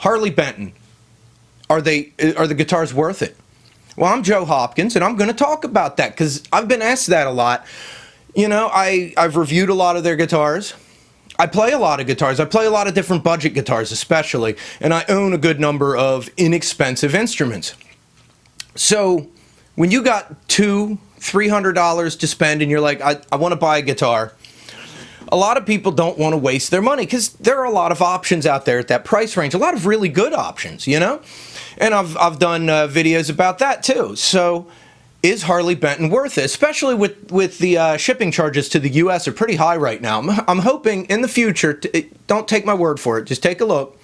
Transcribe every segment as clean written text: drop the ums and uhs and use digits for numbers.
Harley Benton. Are the guitars worth it? Well, I'm Joe Hopkins, and I'm going to talk about that because I've been asked that a lot. You know, I've reviewed a lot of their guitars. I play a lot of guitars. I play a lot of different budget guitars especially, and I own a good number of inexpensive instruments. So when you got $200-300 to spend and you're like, I want to buy a guitar, a lot of people don't want to waste their money because there are a lot of options out there at that price range, a lot of really good options, you know? And I've done videos about that too. So is Harley Benton worth it? Especially with the shipping charges to the U.S. are pretty high right now. I'm hoping in the future, don't take my word for it, just take a look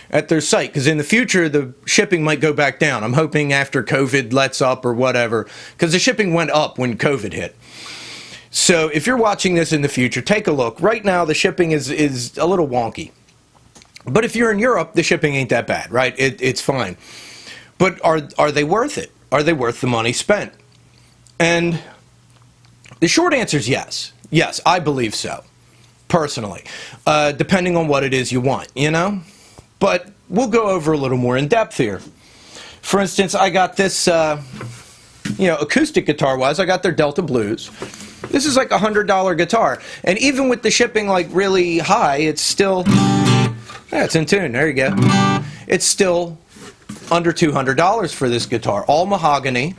at their site, because in the future the shipping might go back down. I'm hoping after COVID lets up or whatever, because the shipping went up when COVID hit. So if you're watching this in the future, take a look. Right now the shipping is a little wonky. But if you're in Europe, the shipping ain't that bad, right? It's fine. But are they worth it? Are they worth the money spent? And the short answer is yes. Yes, I believe so, personally, depending on what it is you want, you know? But we'll go over a little more in depth here. For instance, I got this, acoustic guitar-wise, I got their Delta Blues. This is like a $100 guitar. And even with the shipping like really high, it's still... Yeah, it's in tune. There you go. It's still under $200 for this guitar. All mahogany.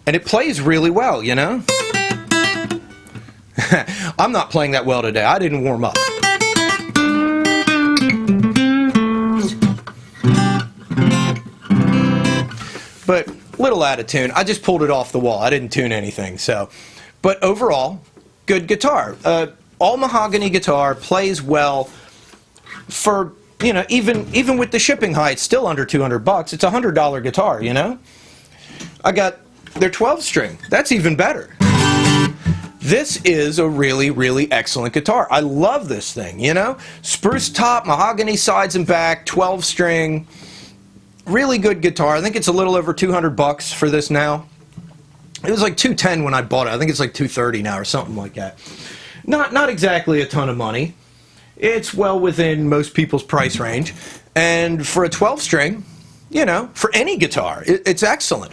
And it plays really well, you know? I'm not playing that well today. I didn't warm up. But little out of tune. I just pulled it off the wall. I didn't tune anything. So, but overall, good guitar. All mahogany guitar, plays well. For, you know, even with the shipping high, it's still under $200. It's a $100 guitar, you know? I got their 12-string. That's even better. This is a really, really excellent guitar. I love this thing, you know? Spruce top, mahogany sides and back, 12-string. Really good guitar. I think it's a little over $200 for this now. It was like $210 when I bought it. I think it's like $230 now or something like that. Not exactly a ton of money. It's well within most people's price range. And for a 12-string, you know, for any guitar, it's excellent.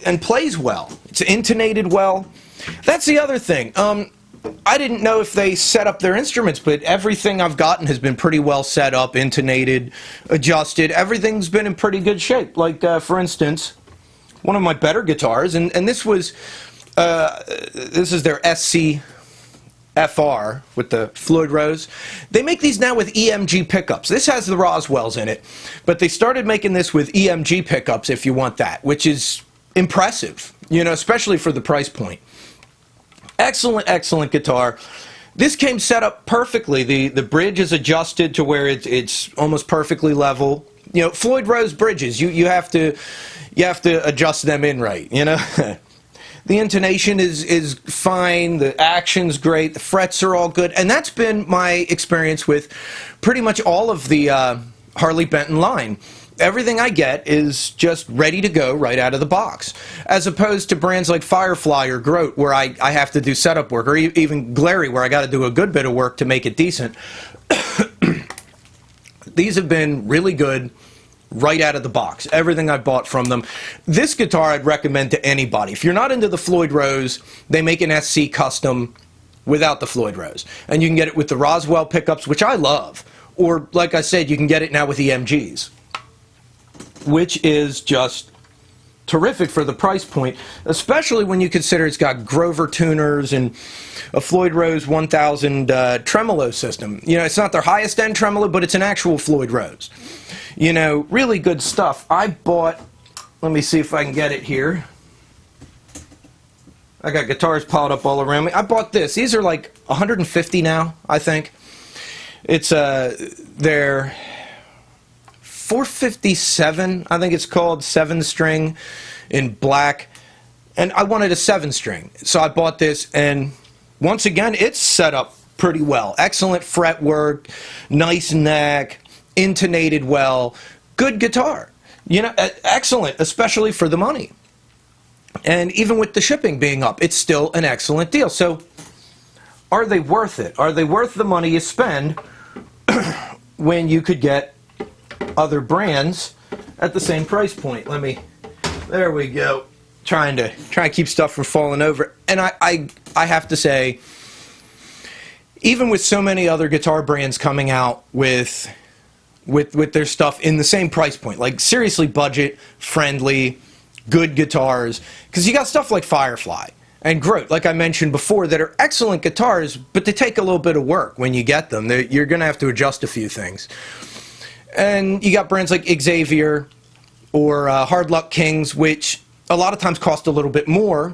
And plays well. It's intonated well. That's the other thing. I didn't know if they set up their instruments, but everything I've gotten has been pretty well set up, intonated, adjusted. Everything's been in pretty good shape. Like, for instance, one of my better guitars, and this is their SC FR with the Floyd Rose. They make these now with EMG pickups. This has the Roswells in it, but they started making this with EMG pickups if you want that, which is impressive, you know, especially for the price point. Excellent, excellent guitar. This came set up perfectly. The bridge is adjusted to where it's almost perfectly level. You know, Floyd Rose bridges, you have to adjust them in right, you know. The intonation is fine, the action's great, the frets are all good, and that's been my experience with pretty much all of the Harley Benton line. Everything I get is just ready to go right out of the box, as opposed to brands like Firefly or Grote where I have to do setup work, or even Glary where I got to do a good bit of work to make it decent. These have been really good right out of the box. Everything I bought from them. This guitar I'd recommend to anybody. If you're not into the Floyd Rose, they make an SC custom without the Floyd Rose. And you can get it with the Roswell pickups, which I love. Or, like I said, you can get it now with EMGs, which is just terrific for the price point, especially when you consider it's got Grover tuners and a Floyd Rose 1000 tremolo system. You know, it's not their highest end tremolo, but it's an actual Floyd Rose. You know, really good stuff. I bought, let me see if I can get it here. I got guitars piled up all around me. I bought this. These are like $150 now, I think. It's their 457, I think it's called, 7-string in black. And I wanted a 7-string. So I bought this, and once again, it's set up pretty well. Excellent fretwork, nice neck, intonated well, good guitar. You know, excellent, especially for the money. And even with the shipping being up, it's still an excellent deal. So, are they worth it? Are they worth the money you spend when you could get other brands at the same price point. There we go. Trying to keep stuff from falling over. And I have to say, even with so many other guitar brands coming out with their stuff in the same price point, like seriously budget friendly, good guitars, because you got stuff like Firefly and Grote, like I mentioned before, that are excellent guitars, but they take a little bit of work when you get them. You're going to have to adjust a few things. And you got brands like Xavier or Hard Luck Kings, which a lot of times cost a little bit more,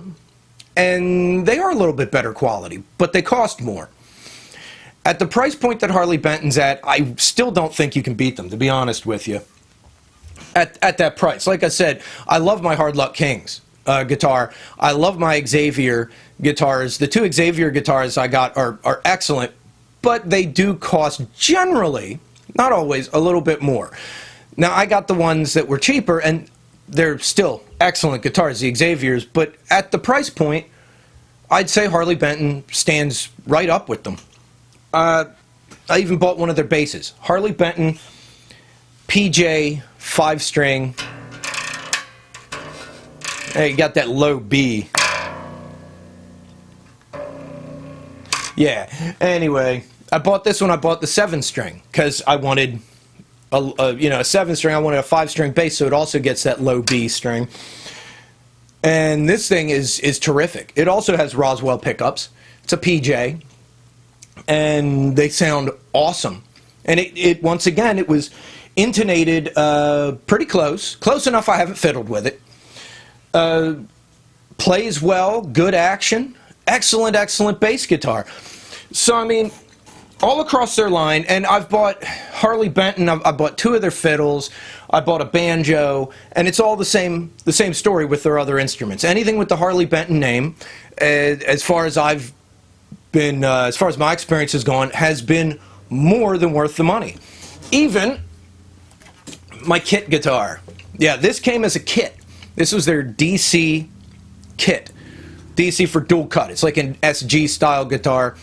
and they are a little bit better quality, but they cost more. At the price point that Harley Benton's at, I still don't think you can beat them, to be honest with you. At that price. Like I said, I love my Hard Luck Kings guitar. I love my Xavier guitars. The two Xavier guitars I got are excellent, but they do cost generally, not always, a little bit more. Now, I got the ones that were cheaper, and they're still excellent guitars, the Xaviers, but at the price point, I'd say Harley Benton stands right up with them. I even bought one of their basses. Harley Benton PJ 5-string. Hey, you got that low B. Yeah, anyway, I bought this one. I bought the 7-string because I wanted a 7-string. I wanted a 5-string bass, so it also gets that low B string. And this thing is terrific. It also has Roswell pickups. It's a PJ. And they sound awesome. And it once again, it was intonated pretty close enough I haven't fiddled with it. Plays well, good action, excellent bass guitar. So I mean, all across their line, and I've bought Harley Benton, I bought 2 of their fiddles, I bought a banjo, and it's all the same story with their other instruments. Anything with the Harley Benton name, as far as my experience has gone, has been more than worth the money. Even my kit guitar. Yeah, this came as a kit. This was their DC kit. DC for dual cut. It's like an SG style guitar.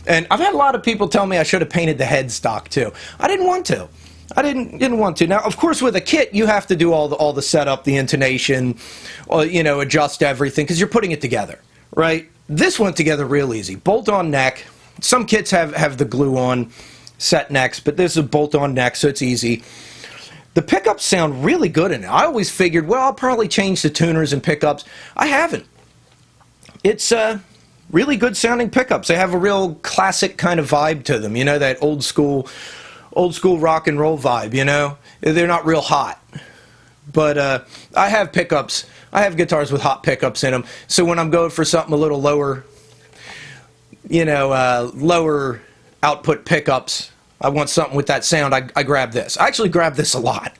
And I've had a lot of people tell me I should have painted the headstock too. I didn't want to. I didn't want to. Now, of course, with a kit, you have to do all the setup, the intonation, adjust everything, because you're putting it together, right? This went together real easy. Bolt-on neck. Some kits have the glue-on set necks, but this is a bolt-on neck, so it's easy. The pickups sound really good in it. I always figured, well, I'll probably change the tuners and pickups. I haven't. It's really good sounding pickups. They have a real classic kind of vibe to them, that old school rock and roll vibe, They're not real hot. But I have pickups. I have guitars with hot pickups in them. So when I'm going for something a little lower, lower output pickups, I want something with that sound, I grab this. I actually grab this a lot.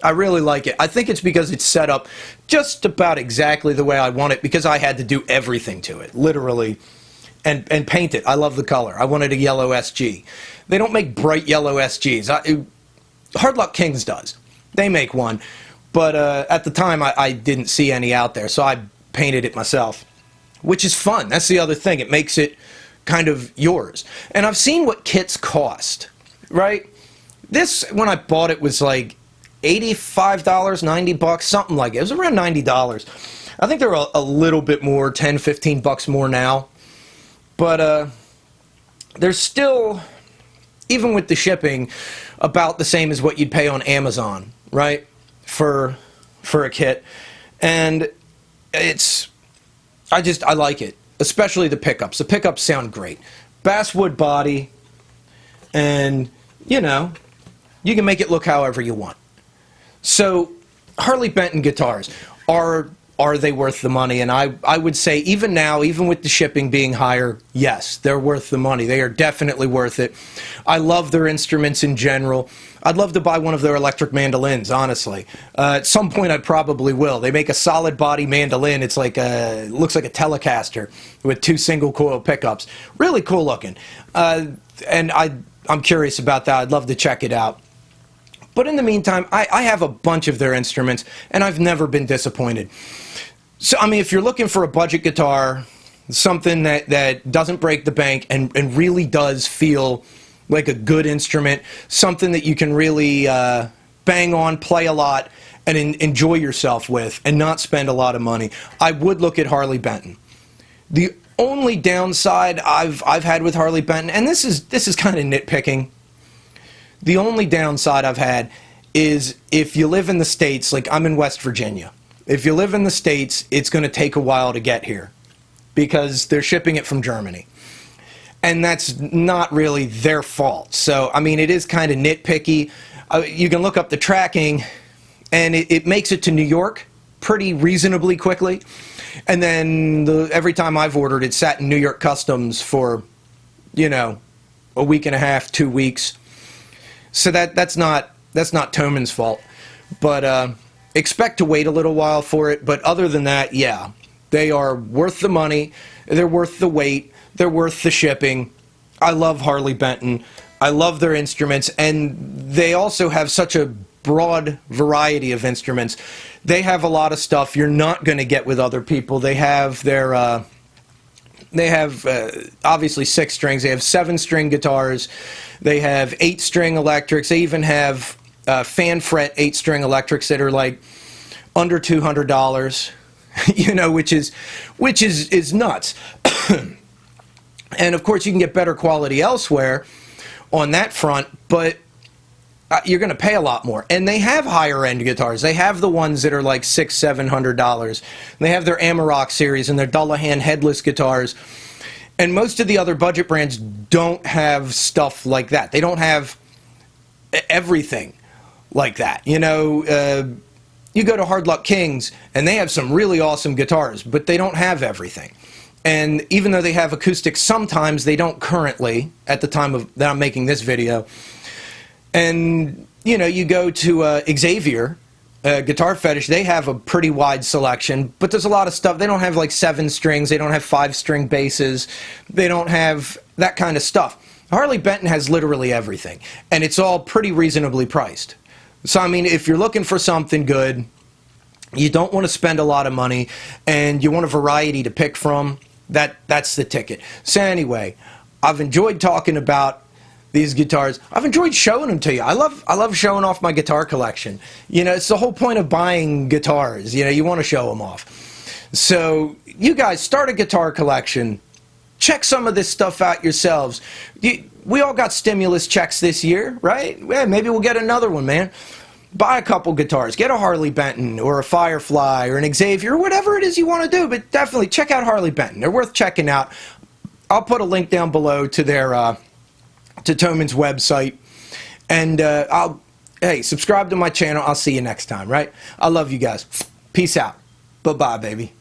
I really like it. I think it's because it's set up just about exactly the way I want it, because I had to do everything to it, literally, and paint it. I love the color. I wanted a yellow SG. They don't make bright yellow SGs. Hard Luck Kings does. They make one. But at the time, I didn't see any out there, so I painted it myself, which is fun. That's the other thing. It makes it kind of yours. And I've seen what kits cost, right? This, when I bought it, was like $85, $90, something like it. It was around $90. I think they're a little bit more, $10, $15 more now. But they're still, even with the shipping, about the same as what you'd pay on Amazon, right? For a kit. And I like it, especially the pickups. The pickups sound great. Basswood body, and you can make it look however you want. So Harley Benton guitars, are they worth the money? And I would say, even now, even with the shipping being higher, yes, they're worth the money. They are definitely worth it. I love their instruments in general. I'd love to buy one of their electric mandolins, honestly. At some point, I probably will. They make a solid body mandolin. It's like looks like a Telecaster with 2 single coil pickups. Really cool looking. And I'm curious about that. I'd love to check it out. But in the meantime, I have a bunch of their instruments, and I've never been disappointed. So, I mean, if you're looking for a budget guitar, something that doesn't break the bank and really does feel like a good instrument, something that you can really bang on, play a lot, and enjoy yourself with, and not spend a lot of money, I would look at Harley Benton. The only downside I've had with Harley Benton, and this is kind of nitpicking, the only downside I've had is if you live in the States, like I'm in West Virginia. If you live in the States, it's going to take a while to get here because they're shipping it from Germany. And that's not really their fault. So, I mean, it is kind of nitpicky. You can look up the tracking, and it makes it to New York pretty reasonably quickly. And then every time I've ordered, it sat in New York Customs for, you know, a week and a half, 2 weeks. So that's not Thoman's fault. But expect to wait a little while for it. But other than that, yeah, they are worth the money. They're worth the wait. They're worth the shipping. I love Harley Benton. I love their instruments, and they also have such a broad variety of instruments. They have a lot of stuff you're not going to get with other people. They have their obviously 6 strings. They have 7-string guitars. They have 8-string electrics. They even have fan fret 8-string electrics that are like under $200. You know, which is nuts. And of course, you can get better quality elsewhere on that front, but you're going to pay a lot more. And they have higher end guitars. They have the ones that are like $600-700. They have their Amarok series and their Dullahan headless guitars. And most of the other budget brands don't have stuff like that. They don't have everything like that. You know, you go to Hard Luck Kings, and they have some really awesome guitars, but they don't have everything. And even though they have acoustics, sometimes they don't currently, at the time that I'm making this video. And, you know, you go to Xavier, Guitar Fetish, they have a pretty wide selection, but there's a lot of stuff. They don't have like 7 strings. They don't have 5-string basses. They don't have that kind of stuff. Harley Benton has literally everything, and it's all pretty reasonably priced. So, I mean, if you're looking for something good, you don't want to spend a lot of money, and you want a variety to pick from, that's the ticket. So anyway, I've enjoyed talking about these guitars. I've enjoyed showing them to you. I love showing off my guitar collection. You know, it's the whole point of buying guitars. You know, you want to show them off. So you guys start a guitar collection. Check some of this stuff out yourselves. We all got stimulus checks this year, right? Yeah, maybe we'll get another one, man. Buy a couple guitars. Get a Harley Benton or a Firefly or an Xavier or whatever it is you want to do. But definitely check out Harley Benton. They're worth checking out. I'll put a link down below to their to Thoman's website. And hey, subscribe to my channel. I'll see you next time, right? I love you guys. Peace out. Bye-bye, baby.